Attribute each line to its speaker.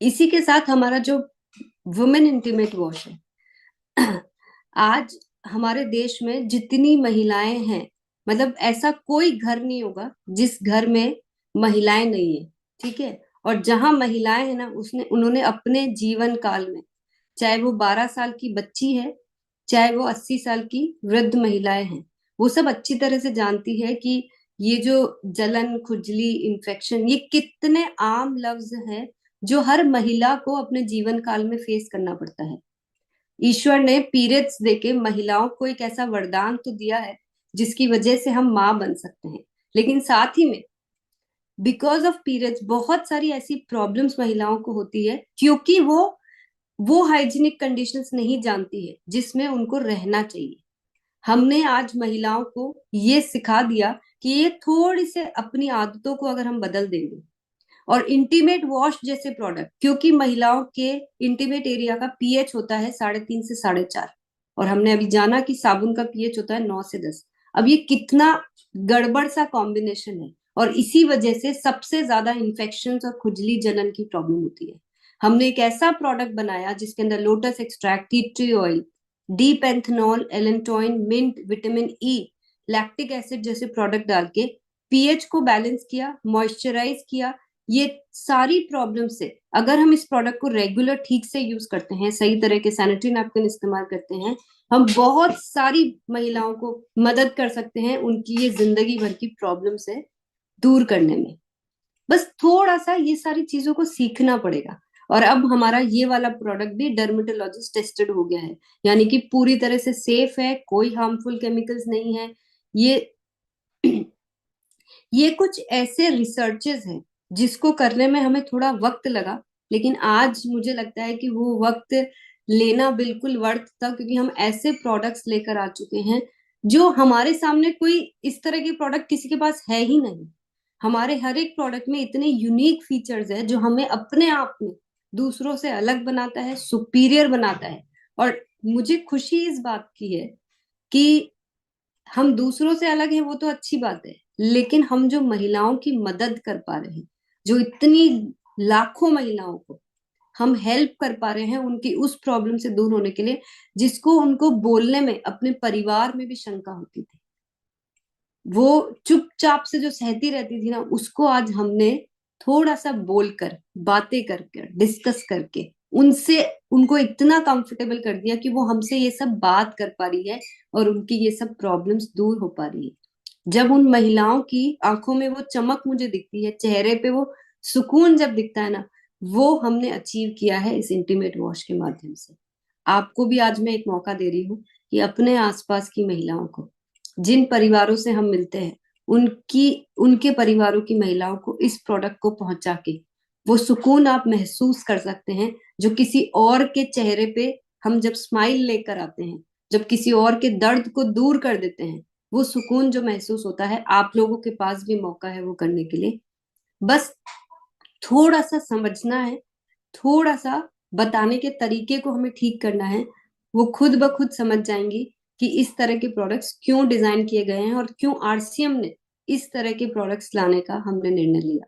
Speaker 1: इसी के साथ हमारा जो वुमेन इंटीमेट वॉश है, आज हमारे देश में जितनी महिलाएं हैं, मतलब ऐसा कोई घर नहीं होगा जिस घर में महिलाएं नहीं है। ठीक है। और जहां महिलाएं हैं ना, उसने उन्होंने अपने जीवन काल में, चाहे वो 12 साल की बच्ची है, चाहे वो 80 साल की वृद्ध महिलाएं हैं, वो सब अच्छी तरह से जानती है कि ये जो जलन, खुजली, इन्फेक्शन, ये कितने आम लफ्ज हैं जो हर महिला को अपने जीवन काल में फेस करना पड़ता है। ईश्वर ने पीरियड्स देके महिलाओं को एक ऐसा वरदान तो दिया है जिसकी वजह से हम माँ बन सकते हैं, लेकिन साथ ही में बिकॉज ऑफ पीरियड्स बहुत सारी ऐसी प्रॉब्लम्स महिलाओं को होती है, क्योंकि वो हाइजीनिक कंडीशंस नहीं जानती है जिसमें उनको रहना चाहिए। हमने आज महिलाओं को ये सिखा दिया कि ये थोड़ी से अपनी आदतों को अगर हम बदल देंगे, और इंटीमेट वॉश जैसे प्रोडक्ट, क्योंकि महिलाओं के इंटीमेट एरिया का पीएच होता है 3.5 से 4.5, और हमने अभी जाना कि साबुन का पीएच होता है 9 से 10। अब ये कितना गड़बड़ सा कॉम्बिनेशन है, और इसी वजह से सबसे ज्यादा इन्फेक्शन और खुजली, जलन की प्रॉब्लम होती है। हमने एक ऐसा प्रोडक्ट बनाया जिसके अंदर lotus extract, tea tree oil, D panthenol, allantoin, mint, vitamin E, lactic acid जैसे प्रोडक्ट डाल के पीएच को बैलेंस किया, मॉइस्चराइज किया। ये सारी प्रॉब्लम से अगर हम इस प्रोडक्ट को रेगुलर ठीक से यूज करते हैं, सही तरह के सैनिटरी नैपकिन इस्तेमाल करते हैं, हम बहुत सारी महिलाओं को मदद कर सकते हैं उनकी ये जिंदगी भर की प्रॉब्लम से दूर करने में। बस थोड़ा सा ये सारी चीजों को सीखना पड़ेगा। और अब हमारा ये वाला प्रोडक्ट भी डर्मेटोलॉजिस्ट टेस्टेड हो गया है, यानी कि पूरी तरह से सेफ है, कोई हार्मफुल केमिकल्स नहीं है। ये ये कुछ ऐसे रिसर्चेस हैं जिसको करने में हमें थोड़ा वक्त लगा, लेकिन आज मुझे लगता है कि वो वक्त लेना बिल्कुल वर्थ था, क्योंकि हम ऐसे प्रोडक्ट्स लेकर आ चुके हैं जो हमारे सामने कोई इस तरह के प्रोडक्ट किसी के पास है ही नहीं। हमारे हर एक प्रोडक्ट में इतने यूनिक फीचर्स है जो हमें अपने आप में दूसरों से अलग बनाता है, सुपीरियर बनाता है। और मुझे खुशी इस बात की है कि हम दूसरों से अलग हैं, वो तो अच्छी बात है, लेकिन हम जो महिलाओं की मदद कर पा रहे हैं, जो इतनी लाखों महिलाओं को हम हेल्प कर पा रहे हैं उनकी उस प्रॉब्लम से दूर होने के लिए, जिसको उनको बोलने में अपने परिवार में भी शंका होती थी, वो चुपचाप से जो सहती रहती थी ना, उसको आज हमने थोड़ा सा बोलकर, बातें करके, डिस्कस करके उनसे, उनको इतना कंफर्टेबल कर दिया कि वो हमसे ये सब बात कर पा रही है और उनकी ये सब प्रॉब्लम्स दूर हो पा रही है। जब उन महिलाओं की आंखों में वो चमक मुझे दिखती है, चेहरे पे वो सुकून जब दिखता है ना, वो हमने अचीव किया है इस इंटीमेट वॉश के माध्यम से। आपको भी आज मैं एक मौका दे रही हूँ कि अपने आसपास की महिलाओं को, जिन परिवारों से हम मिलते हैं, उनकी उनके परिवारों की महिलाओं को इस प्रोडक्ट को पहुंचा के वो सुकून आप महसूस कर सकते हैं, जो किसी और के चेहरे पे हम जब स्माइल लेकर आते हैं, जब किसी और के दर्द को दूर कर देते हैं, वो सुकून जो महसूस होता है, आप लोगों के पास भी मौका है वो करने के लिए। बस थोड़ा सा समझना है, थोड़ा सा बताने के तरीके को हमें ठीक करना है। वो खुद ब खुद समझ जाएंगी कि इस तरह के प्रोडक्ट्स क्यों डिजाइन किए गए हैं और क्यों आरसीएम ने इस तरह के प्रोडक्ट्स लाने का हमने निर्णय लिया।